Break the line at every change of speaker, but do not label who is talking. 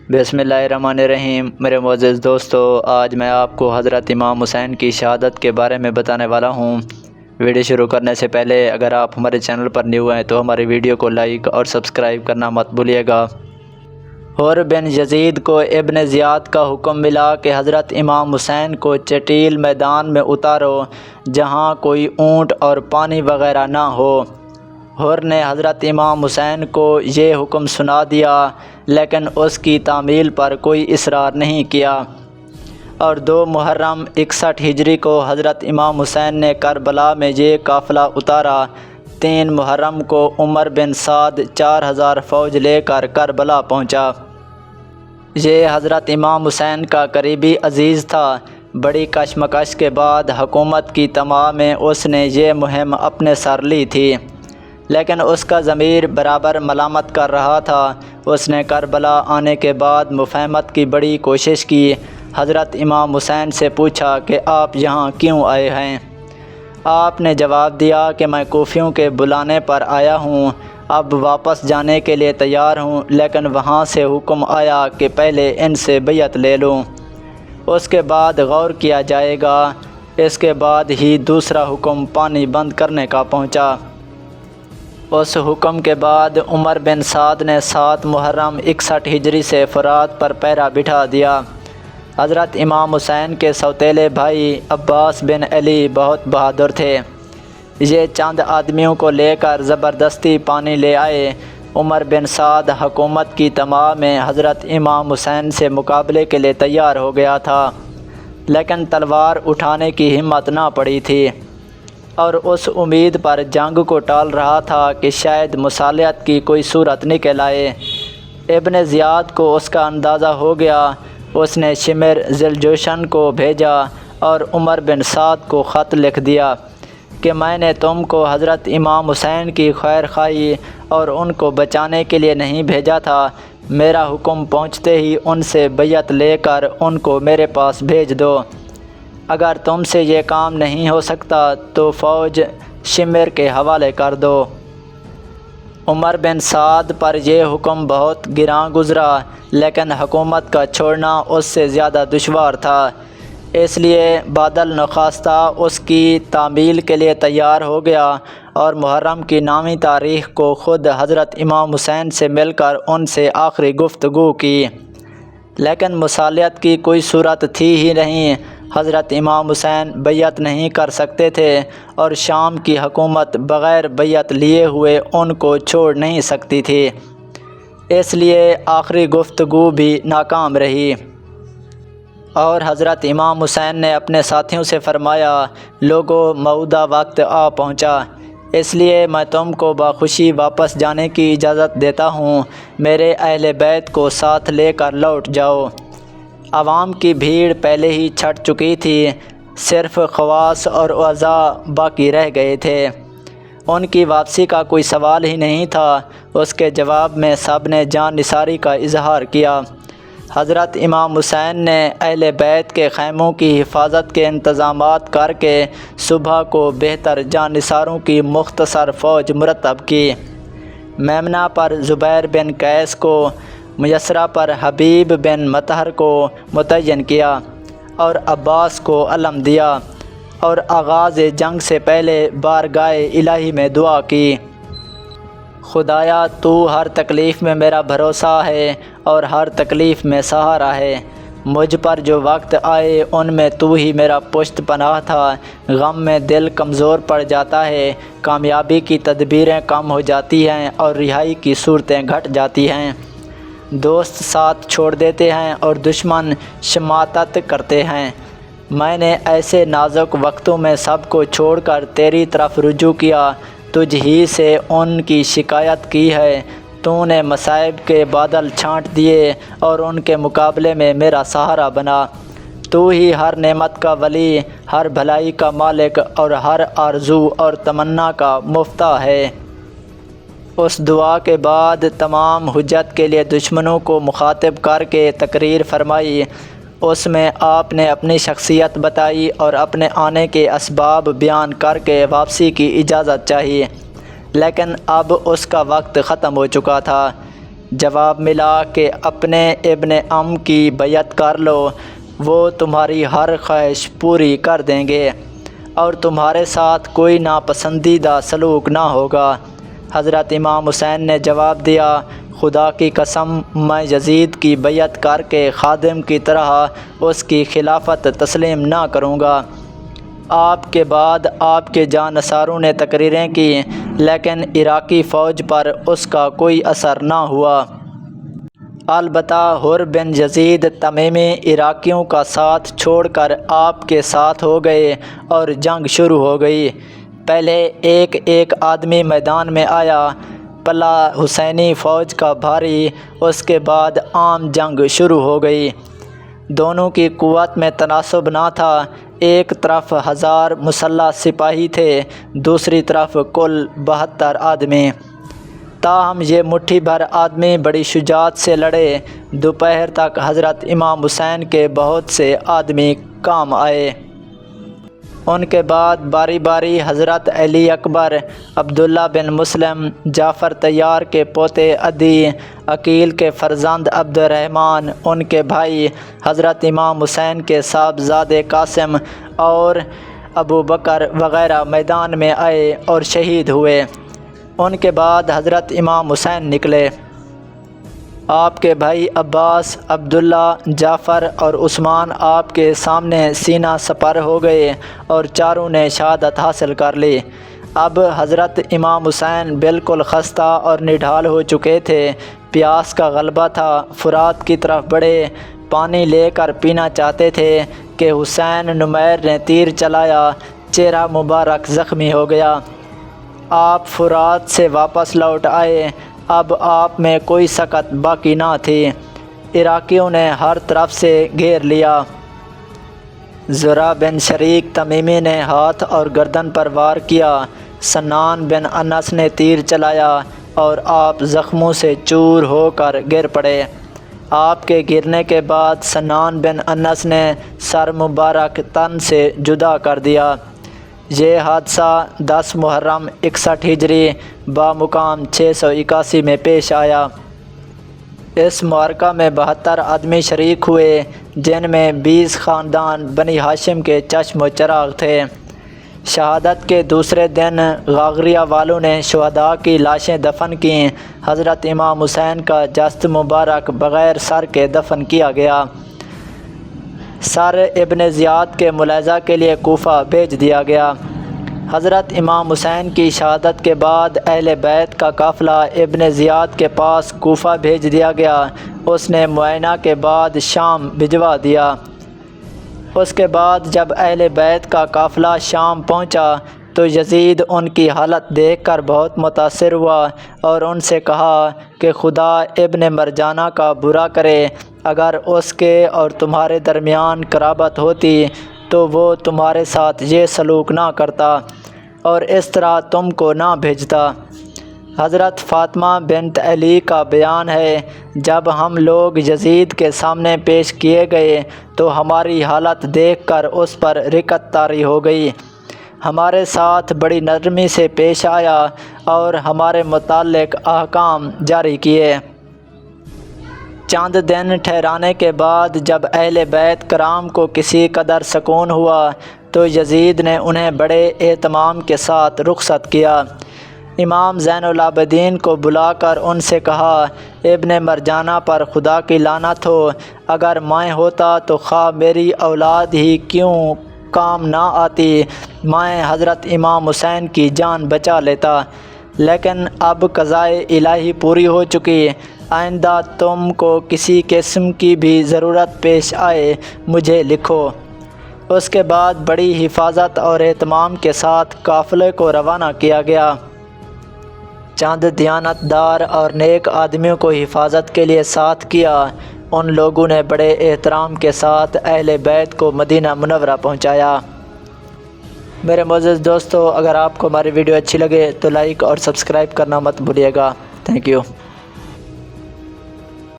بسم اللہ الرحمن الرحیم۔ میرے معزز دوستو، آج میں آپ کو حضرت امام حسین کی شہادت کے بارے میں بتانے والا ہوں۔ ویڈیو شروع کرنے سے پہلے اگر آپ ہمارے چینل پر نیو ہیں تو ہماری ویڈیو کو لائک اور سبسکرائب کرنا مت بھولیے گا۔ حر بن یزید کو ابن زیاد کا حکم ملا کہ حضرت امام حسین کو چٹیل میدان میں اتارو جہاں کوئی اونٹ اور پانی وغیرہ نہ ہو۔ حر نے حضرت امام حسین کو یہ حکم سنا دیا، لیکن اس کی تعمیل پر کوئی اصرار نہیں کیا، اور 2 محرم 61 ہجری کو حضرت امام حسین نے کربلا میں یہ قافلہ اتارا۔ 3 محرم کو عمر بن سعد 4000 فوج لے کر کربلا پہنچا۔ یہ حضرت امام حسین کا قریبی عزیز تھا۔ بڑی کشمکش کے بعد حکومت کی تمام میں اس نے یہ مہم اپنے سر لی تھی، لیکن اس کا ضمیر برابر ملامت کر رہا تھا۔ اس نے کربلا آنے کے بعد مفاہمت کی بڑی کوشش کی۔ حضرت امام حسین سے پوچھا کہ آپ یہاں کیوں آئے ہیں؟ آپ نے جواب دیا کہ میں کوفیوں کے بلانے پر آیا ہوں، اب واپس جانے کے لیے تیار ہوں، لیکن وہاں سے حکم آیا کہ پہلے ان سے بیعت لے لوں، اس کے بعد غور کیا جائے گا۔ اس کے بعد ہی دوسرا حکم پانی بند کرنے کا پہنچا۔ اس حکم کے بعد عمر بن سعد نے 7 محرم 61 ہجری سے فرات پر پہرا بٹھا دیا۔ حضرت امام حسین کے سوتیلے بھائی عباس بن علی بہت بہادر تھے۔ یہ چند آدمیوں کو لے کر زبردستی پانی لے آئے۔ عمر بن سعد حکومت کی تمام میں حضرت امام حسین سے مقابلے کے لیے تیار ہو گیا تھا، لیکن تلوار اٹھانے کی ہمت نہ پڑی تھی، اور اس امید پر جنگ کو ٹال رہا تھا کہ شاید مصالحت کی کوئی صورت نکل آئے۔ ابن زیاد کو اس کا اندازہ ہو گیا۔ اس نے شمر ذوالجوشن کو بھیجا اور عمر بن سعد کو خط لکھ دیا کہ میں نے تم کو حضرت امام حسین کی خیر خواہی اور ان کو بچانے کے لیے نہیں بھیجا تھا۔ میرا حکم پہنچتے ہی ان سے بیعت لے کر ان کو میرے پاس بھیج دو۔ اگر تم سے یہ کام نہیں ہو سکتا تو فوج شمر کے حوالے کر دو۔ عمر بن سعد پر یہ حکم بہت گراں گزرا، لیکن حکومت کا چھوڑنا اس سے زیادہ دشوار تھا، اس لیے بعد النخواستہ اس کی تعمیل کے لیے تیار ہو گیا، اور محرم کی 9ویں تاریخ کو خود حضرت امام حسین سے مل کر ان سے آخری گفتگو کی، لیکن مصالحت کی کوئی صورت تھی ہی نہیں۔ حضرت امام حسین بیعت نہیں کر سکتے تھے، اور شام کی حکومت بغیر بیعت لیے ہوئے ان کو چھوڑ نہیں سکتی تھی، اس لیے آخری گفتگو بھی ناکام رہی۔ اور حضرت امام حسین نے اپنے ساتھیوں سے فرمایا، لوگو، موعودہ وقت آ پہنچا، اس لیے میں تم کو بخوشی واپس جانے کی اجازت دیتا ہوں۔ میرے اہل بیت کو ساتھ لے کر لوٹ جاؤ۔ عوام کی بھیڑ پہلے ہی چھٹ چکی تھی، صرف خواص اور اعضاء باقی رہ گئے تھے۔ ان کی واپسی کا کوئی سوال ہی نہیں تھا۔ اس کے جواب میں سب نے جان نثاری کا اظہار کیا۔ حضرت امام حسین نے اہل بیت کے خیموں کی حفاظت کے انتظامات کر کے صبح کو بہتر جان نثاروں کی مختصر فوج مرتب کی۔ میمنہ پر زبیر بن قیس کو، میسرہ پر حبیب بن مطہر کو متعین کیا، اور عباس کو علم دیا، اور آغاز جنگ سے پہلے بارگاہ الہی میں دعا کی، خدایا تو ہر تکلیف میں میرا بھروسہ ہے اور ہر تکلیف میں سہارا ہے۔ مجھ پر جو وقت آئے ان میں تو ہی میرا پشت پناہ تھا۔ غم میں دل کمزور پڑ جاتا ہے، کامیابی کی تدبیریں کم ہو جاتی ہیں اور رہائی کی صورتیں گھٹ جاتی ہیں۔ دوست ساتھ چھوڑ دیتے ہیں اور دشمن شماتت کرتے ہیں۔ میں نے ایسے نازک وقتوں میں سب کو چھوڑ کر تیری طرف رجوع کیا، تجھ ہی سے ان کی شکایت کی ہے۔ تو نے مصائب کے بادل چھانٹ دیے اور ان کے مقابلے میں میرا سہارا بنا۔ تو ہی ہر نعمت کا ولی، ہر بھلائی کا مالک اور ہر آرزو اور تمنا کا مفتاح ہے۔ اس دعا کے بعد تمام حجت کے لیے دشمنوں کو مخاطب کر کے تقریر فرمائی۔ اس میں آپ نے اپنی شخصیت بتائی اور اپنے آنے کے اسباب بیان کر کے واپسی کی اجازت چاہی، لیکن اب اس کا وقت ختم ہو چکا تھا۔ جواب ملا کہ اپنے ابن عم کی بیعت کر لو، وہ تمہاری ہر خواہش پوری کر دیں گے اور تمہارے ساتھ کوئی ناپسندیدہ سلوک نہ ہوگا۔ حضرت امام حسین نے جواب دیا، خدا کی قسم میں یزید کی بیعت کر کے خادم کی طرح اس کی خلافت تسلیم نہ کروں گا۔ آپ کے بعد آپ کے جانثاروں نے تقریریں کی، لیکن عراقی فوج پر اس کا کوئی اثر نہ ہوا۔ البتہ حر بن یزید تمیمی عراقیوں کا ساتھ چھوڑ کر آپ کے ساتھ ہو گئے اور جنگ شروع ہو گئی۔ پہلے ایک آدمی میدان میں آیا، پلہ حسینی فوج کا بھاری، اس کے بعد عام جنگ شروع ہو گئی۔ دونوں کی قوت میں تناسب نہ تھا، ایک طرف 1000 مسلح سپاہی تھے، دوسری طرف کل 72 آدمی۔ تاہم یہ مٹھی بھر آدمی بڑی شجاعت سے لڑے۔ دوپہر تک حضرت امام حسین کے بہت سے آدمی کام آئے۔ ان کے بعد باری باری حضرت علی اکبر، عبداللہ بن مسلم، جعفر طیار کے پوتے عدی، عقیل کے فرزند عبد الرحمن، ان کے بھائی حضرت امام حسین کے صاحبزادے قاسم اور ابو بکر وغیرہ میدان میں آئے اور شہید ہوئے۔ ان کے بعد حضرت امام حسین نکلے۔ آپ کے بھائی عباس، عبداللہ، جعفر اور عثمان آپ کے سامنے سینہ سپر ہو گئے اور چاروں نے شہادت حاصل کر لی۔ اب حضرت امام حسین بالکل خستہ اور نڈھال ہو چکے تھے، پیاس کا غلبہ تھا، فرات کی طرف بڑھے، پانی لے کر پینا چاہتے تھے کہ حسین نمیر نے تیر چلایا، چہرہ مبارک زخمی ہو گیا۔ آپ فرات سے واپس لوٹ آئے، اب آپ میں کوئی سکت باقی نہ تھی۔ عراقیوں نے ہر طرف سے گھیر لیا۔ زرع بن شریک تمیمی نے ہاتھ اور گردن پر وار کیا، سنان بن انس نے تیر چلایا اور آپ زخموں سے چور ہو کر گر پڑے۔ آپ کے گرنے کے بعد سنان بن انس نے سر مبارک تن سے جدا کر دیا۔ یہ حادثہ 10 محرم 61 ہجری بامقام 681 میں پیش آیا۔ اس معرکہ میں 72 آدمی شریک ہوئے، جن میں 20 خاندان بنی ہاشم کے چشم و چراغ تھے۔ شہادت کے دوسرے دن غاغریہ والوں نے شہداء کی لاشیں دفن کیں۔ حضرت امام حسین کا جسد مبارک بغیر سر کے دفن کیا گیا۔ سر ابن زیاد کے ملاحظہ کے لیے کوفہ بھیج دیا گیا۔ حضرت امام حسین کی شہادت کے بعد اہل بیت کا قافلہ ابن زیاد کے پاس کوفہ بھیج دیا گیا۔ اس نے معائنہ کے بعد شام بھجوا دیا۔ اس کے بعد جب اہل بیت کا قافلہ شام پہنچا تو یزید ان کی حالت دیکھ کر بہت متاثر ہوا اور ان سے کہا کہ خدا ابن مرجانہ کا برا کرے، اگر اس کے اور تمہارے درمیان قرابت ہوتی تو وہ تمہارے ساتھ یہ سلوک نہ کرتا اور اس طرح تم کو نہ بھیجتا۔ حضرت فاطمہ بنت علی کا بیان ہے، جب ہم لوگ یزید کے سامنے پیش کیے گئے تو ہماری حالت دیکھ کر اس پر رقت طاری ہو گئی، ہمارے ساتھ بڑی نرمی سے پیش آیا اور ہمارے متعلق احکام جاری کیے۔ چند دن ٹھہرانے کے بعد جب اہل بیت کرام کو کسی قدر سکون ہوا تو یزید نے انہیں بڑے اہتمام کے ساتھ رخصت کیا۔ امام زین العابدین کو بلا کر ان سے کہا، ابن مرجانہ پر خدا کی لعنت ہو، اگر میں ہوتا تو خواہ میری اولاد ہی کیوں کام نہ آتی، میں حضرت امام حسین کی جان بچا لیتا، لیکن اب قضائے الہی پوری ہو چکی، آئندہ تم کو کسی قسم کی بھی ضرورت پیش آئے مجھے لکھو۔ اس کے بعد بڑی حفاظت اور اہتمام کے ساتھ قافلے کو روانہ کیا گیا۔ چند دیانتدار اور نیک آدمیوں کو حفاظت کے لیے ساتھ کیا۔ ان لوگوں نے بڑے احترام کے ساتھ اہل بیت کو مدینہ منورہ پہنچایا۔ میرے معزز دوستو، اگر آپ کو ہماری ویڈیو اچھی لگے تو لائک اور سبسکرائب کرنا مت بھولیے گا۔ Thank you.